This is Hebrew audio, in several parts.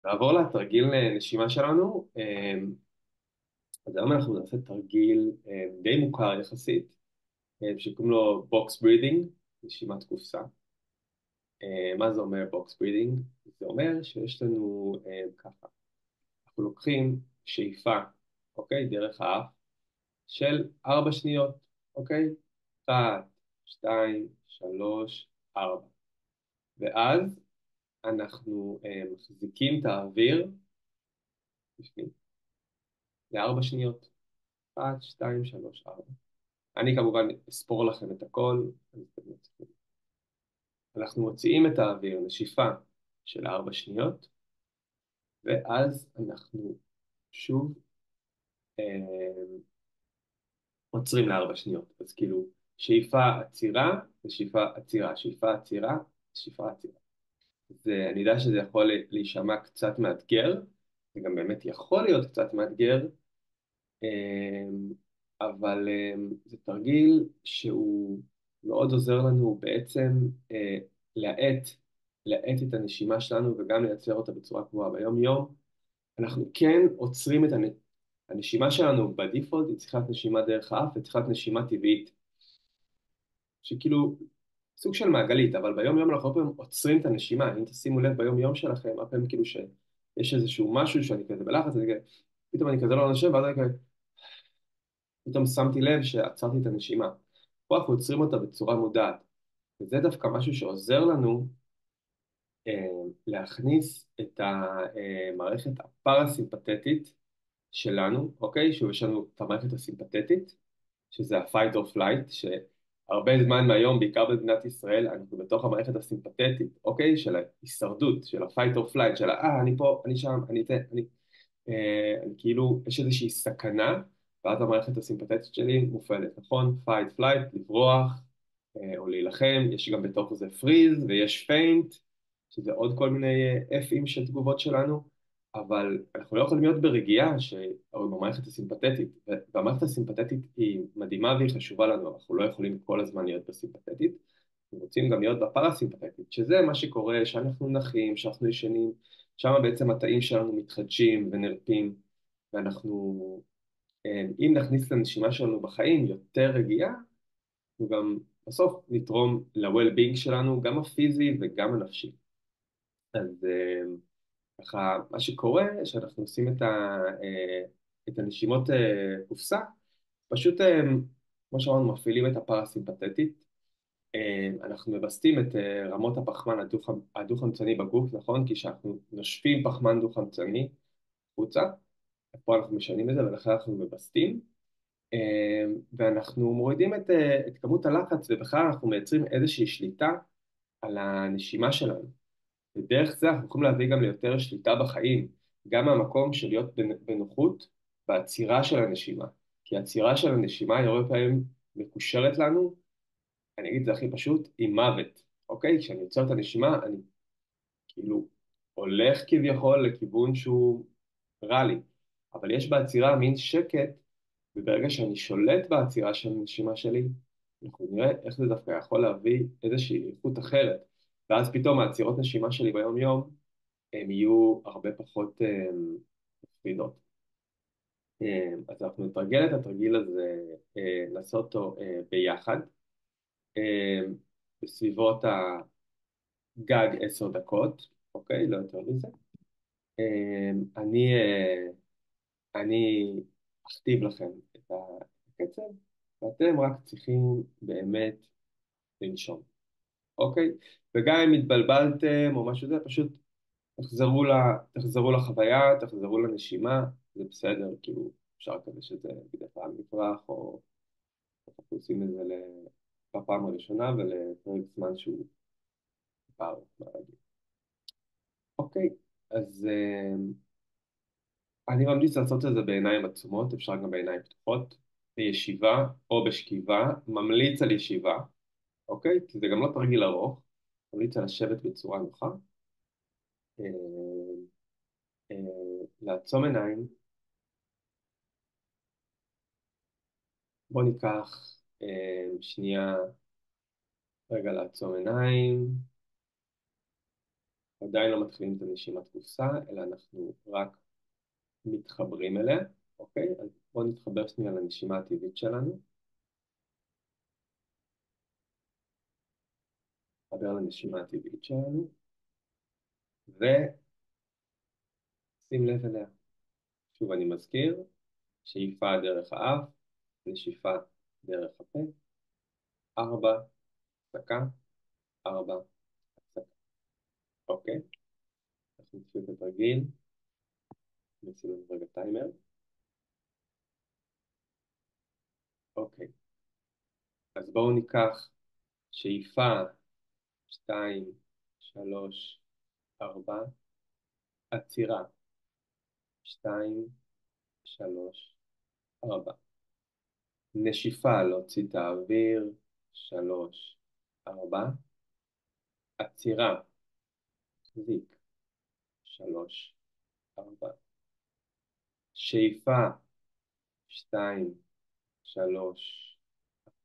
נעבור לתרגיל נשימה שלנו. אז היום אנחנו נעשה תרגיל די מוכר יחסית, שקוראים לו בוקס ברידינג, נשימת קופסה. מה זה אומר בוקס ברידינג? זה אומר שיש לנו ככה, אנחנו לוקחים שאיפה, אוקיי, דרך האף של 4 שניות, אוקיי? 1, 2, 3, 4. ואז אנחנו מחזיקים את האוויר בפנים ל4 שניות. 1, 2, 3, 4. אני כמובן אספור לכם את הכל. אנחנו מוציאים את האוויר, נשיפה של 4 שניות, ואז אנחנו שוב אה, עוצרים ל4 שניות. אז כאילו, שאיפה עצירה, ושאיפה עצירה, שאיפה עצירה, שאיפה עצירה. אני יודע שזה יכול להישמע קצת מאתגר, זה גם באמת יכול להיות קצת מאתגר, אמ, אבל זה תרגיל שהוא מאוד עוזר לנו בעצם להאט, להאט את הנשימה שלנו וגם לייצר אותה בצורה קבועה ביום יום. אנחנו כן עוצרים את הנשימה שלנו בדיפולט, היא צריכה להיות נשימה דרך האף וצריכה להיות נשימה טבעית, שכאילו סוג של מעגלית, אבל ביום יום אנחנו הרבה פעמים עוצרים את הנשימה. אם תשימו לב ביום יום שלכם, הרבה פעמים כאילו שיש איזשהו משהו שאני כזה בלחץ, פתאום אני כזה לא נושם, ואז אני כזה פתאום שמתי לב שעצרתי את הנשימה. פה אנחנו עוצרים אותה בצורה מודעת, וזה דווקא משהו שעוזר לנו להכניס את המערכת הפרסימפטית שלנו, אוקיי? שוב, יש לנו את המערכת הסימפטית, שזה ה-fight or flight, שהרבה זמן מהיום, בעיקר במדינת ישראל, אנחנו בתוך המערכת הסימפטית, אוקיי? של ההישרדות, של ה-fight or flight, של אני פה, אני שם, אני זה, אני כאילו, יש איזושהי סכנה, ואז המערכת הסימפטית שלי מופעלת, נכון? fight, flight, לברוח, או להילחם, יש גם בתוך זה freeze, ויש faint, שזה עוד כל מיני F'ים של תגובות שלנו, אבל אנחנו לא יכולים להיות ברגיעה או במערכת הסימפטית, והמערכת הסימפטית היא מדהימה והיא חשובה לנו, אנחנו לא יכולים כל הזמן להיות בסימפטית, אנחנו רוצים גם להיות בפרסימפטית, שזה מה שקורה שאנחנו נחים, שאנחנו ישנים, שם בעצם התאים שלנו מתחדשים ונרפים, ואנחנו, אם נכניס לנשימה שלנו בחיים יותר רגיעה, אנחנו גם בסוף נתרום ל-well-being שלנו, גם הפיזי וגם הנפשי. אז ככה, מה שקורה, שאנחנו עושים את הנשימות קופסה, פשוט, כמו שאמרנו, מפעילים את הפרסימפטית, אנחנו מבסטים את רמות הפחמן הדו-חמצני בגוף, נכון? כי כשאנחנו נושפים פחמן דו-חמצני החוצה, פה אנחנו משנים את זה ולכן אנחנו מבסטים, ואנחנו מורידים את כמות הלחץ, ובכלל אנחנו מייצרים איזושהי שליטה על הנשימה שלנו. ודרך זה אנחנו יכולים להביא גם ליותר שליטה בחיים, גם מהמקום של להיות בנוחות בעצירה של הנשימה. כי העצירה של הנשימה היא הרבה פעמים מקושרת לנו, אני אגיד את זה הכי פשוט, עם מוות, אוקיי? כשאני עוצר את הנשימה, אני כאילו הולך כביכול לכיוון שהוא רע לי, אבל יש בעצירה מין שקט, וברגע שאני שולט בעצירה של הנשימה שלי, אנחנו נראה איך זה דווקא יכול להביא איזושהי איכות אחרת, ואז פתאום העצירות נשימה שלי ביום יום, הן יהיו הרבה פחות מפחידות. אז אנחנו נתרגל את התרגיל הזה, לעשות אותו ביחד, אה, בסביבות הגג 10 דקות, אוקיי? לא יותר מזה. אה, אני, אה, אני אכתיב לכם את הקצב, ואתם רק צריכים באמת לנשום, אוקיי? וגם אם התבלבלתם או משהו זה, פשוט תחזרו לחוויה, תחזרו לנשימה, זה בסדר, כאילו אפשר כזה שזה מדי פעם יברח, או אנחנו עושים את זה בפעם הראשונה ולפרק זמן שהוא פער מהרגיל. אוקיי, אז אני ממליץ לעשות את זה בעיניים עצומות, אפשר גם בעיניים פתוחות, בישיבה או בשכיבה, ממליץ על ישיבה, אוקיי? כי זה גם לא תרגיל ארוך, ממליץ על לשבת בצורה נוחה, אה, אה, לעצום עיניים. בואו ניקח שנייה רגע לעצום עיניים, עדיין לא מתחילים את הנשימת קופסה, אלא אנחנו רק מתחברים אליה, אוקיי? אז בואו נתחבר שנייה לנשימה הטבעית שלנו, נתחבר לנשימה הטבעית שלנו, ושים לב אליה. שוב אני מזכיר, שאיפה דרך האף, נשיפה דרך הפה, 4, הפסקה, 4, הפסקה, אוקיי? אנחנו נתחיל את התרגיל, נשים רגע טיימר, אוקיי. אז בואו ניקח שאיפה, 2, 3, 4, עצירה, 2, 3, 4. נשיפה, להוציא את האוויר, 3, 4. עצירה, זיק, 3, 4. שאיפה, 2, 3,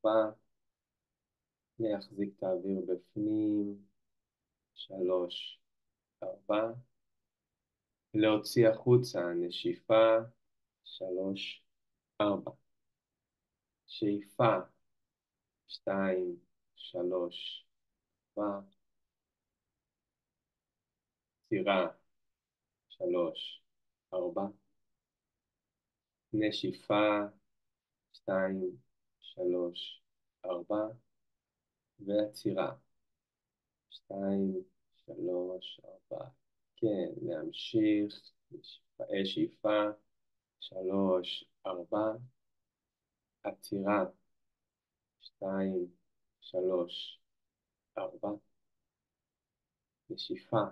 4. להחזיק את האוויר בפנים, 3, 4. להוציא החוצה, נשיפה, 3, 4. שאיפה, 2, 3, 4. עצירה, 3, 4. נשיפה, 2, 3, 4. ועצירה, 2, 3, 4. כן, להמשיך, שאיפה, 3, 4. עצירה, 2, 3, 4. נשיפה,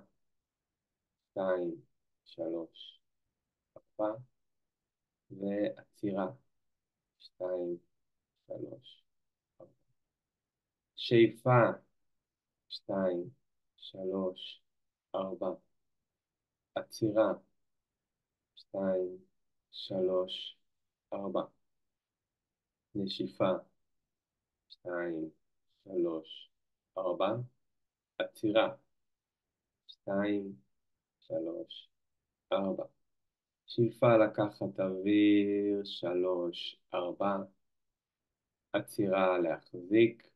2, 3, 4. ועצירה, 2, 3, 4. שאיפה, 2, 3, 4. עצירה, 2, 3, 4. נשיפה, 2, 3, 4. עצירה, 2, 3, 4. שאיפה לקחת אוויר, 3, 4. עצירה להחזיק,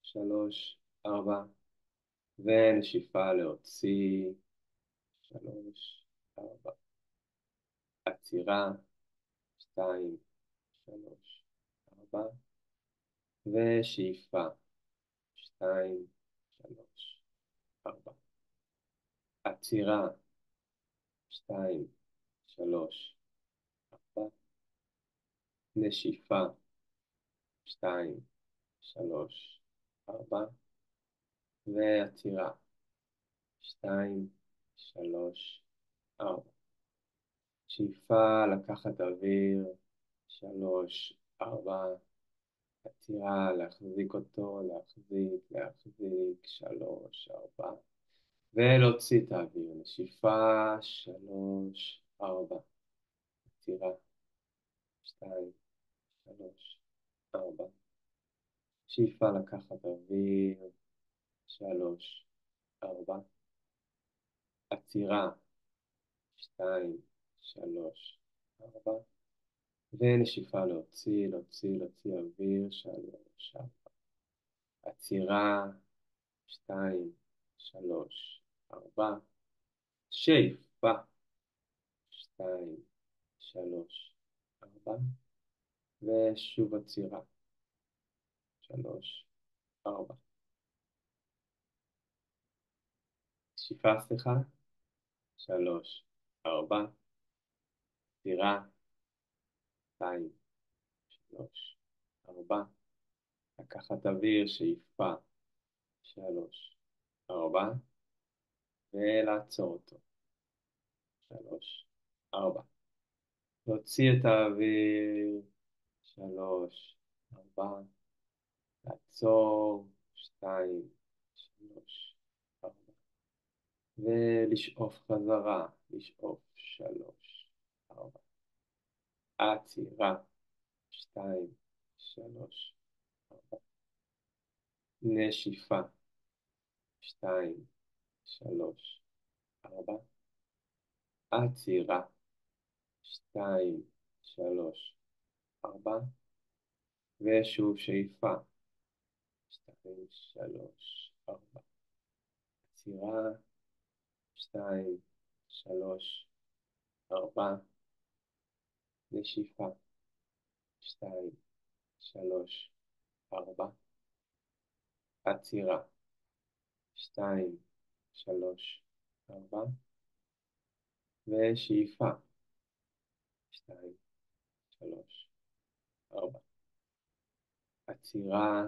3, 4. ונשיפה להוציא, 3, 4. עצירה, 2, 3, 4. ושאיפה, 2, 3, 4. עצירה, 2, 3, 4. נשיפה, 2, 3, 4. ועצירה, 2, 3, 4. שאיפה לקחת אוויר, 3, 4. עצירה, להחזיק אותו, להחזיק, 3, 4. ולהוציא את האוויר, נשיפה, 3, 4. עצירה, 2, 3, 4. שאיפה לקחת אוויר, 3, 4. עצירה, 2, 3, 4. ונשיפה להוציא אוויר, 3, 4. עצירה, 2, 3, 4. שאיפה, 2, 3, 4. ושוב עצירה, 3, 4. שאיפה, סליחה, 3, 4. עצירה, 2, 3, 4. לקחת אוויר, שאיפה, 3, 4. ולעצור אותו, 3, 4. להוציא את האוויר, 3, 4. לעצור, 2, 3, 4. ולשאוף חזרה, לשאוף, 3, 4. עצירה, 2, 3, 4. נשיפה, 2, שלוש, ארבע, עצירה, שתיים, שלוש, ארבע, ושוב שאיפה, שתיים, שלוש, ארבע, עצירה, שתיים, שלוש, ארבע, נשיפה, שתיים, שלוש, ארבע, עצירה, שתיים, שלוש, ארבע, ושאיפה, שתיים, שלוש, ארבע, עצירה,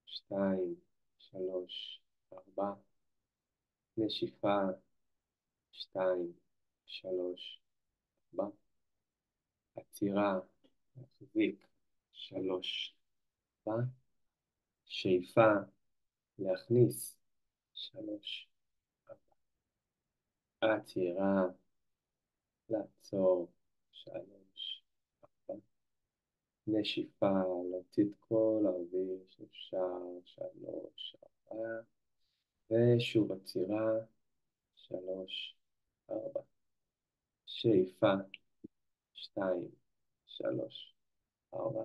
שתיים, שלוש, ארבע, נשיפה, שתיים, שלוש, ארבע, עצירה, להחזיק, שלוש, ארבע, שאיפה, להכניס, שלוש, ארבע, עצירה, לעצור, שלוש, ארבע, נשיפה, להוציא את כל האוויר שאפשר, שלוש, ארבע, ושוב עצירה, שלוש, ארבע, שאיפה, שתיים, שלוש, ארבע,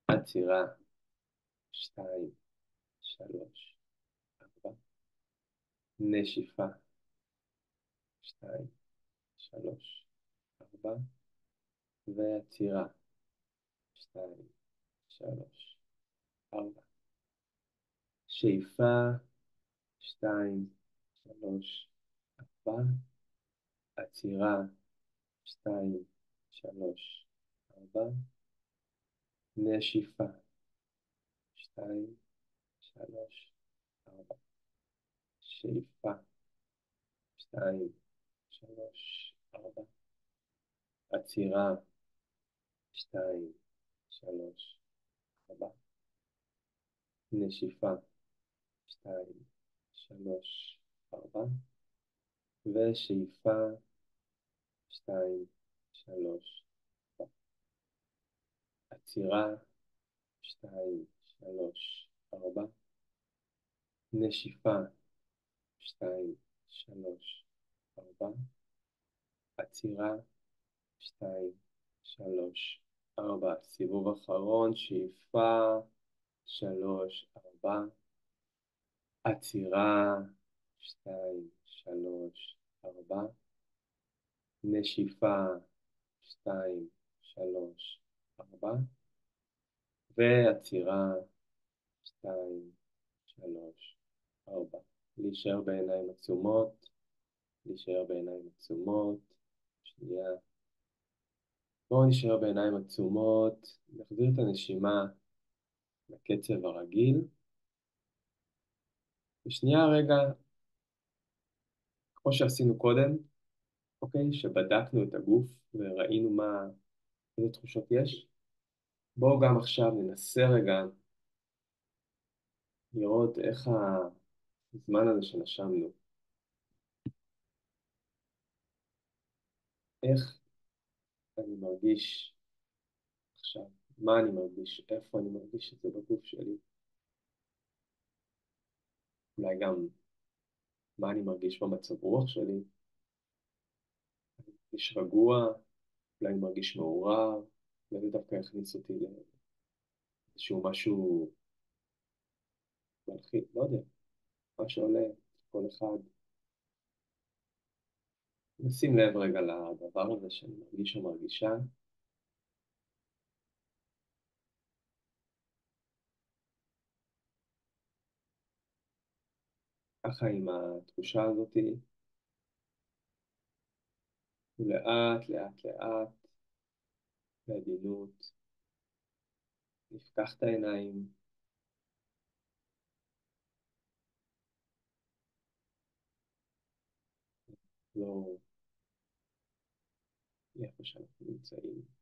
עצירה, שתיים, שלוש, ארבע, נשיפה, שתיים, שלוש, ארבע, ועצירה, שתיים, שלוש, ארבע, שאיפה, שתיים, שלוש, ארבע, עצירה, שתיים, שלוש, ארבע, נשיפה, שתיים, שלוש, ארבע, שאיפה, שתיים, שלוש, ארבע, עצירה, שתיים, שלוש, ארבע, נשיפה, שתיים, שלוש, ארבע, ושאיפה, שתיים, שלוש, ארבע, עצירה, שתיים, שלוש, ארבע, נשיפה, שתיים, שלוש, ארבע, עצירה, שתיים, שלוש, ארבע, סיבוב אחרון, שאיפה, שלוש, ארבע, עצירה, שתיים, שלוש, ארבע, נשיפה, שתיים, שלוש, ארבע, ועצירה, שתיים, שלוש, ארבע. להישאר בעיניים עצומות, להישאר בעיניים עצומות, שנייה. בואו נשאר בעיניים עצומות, נחזיר את הנשימה לקצב הרגיל, ושנייה רגע, כמו שעשינו קודם, אוקיי, שבדקנו את הגוף וראינו איזה תחושות יש, בואו גם עכשיו ננסה רגע לראות איך הזמן הזה שנשמנו, איך אני מרגיש עכשיו, מה אני מרגיש, איפה אני מרגיש את זה בגוף שלי, אולי גם מה אני מרגיש במצב רוח שלי, אני מרגיש רגוע, אולי אני מרגיש מעורב, אולי זה דווקא יכניס אותי לאיזשהו משהו מלחיץ, לא יודע, מה שעולה, כל אחד. נשים לב רגע לדבר הזה שאני מרגיש או מרגישה, ככה עם התחושה הזאת, ולאט, לאט, לאט, בעדינות, נפקח את העיניים, לא איפה שאנחנו נמצאים.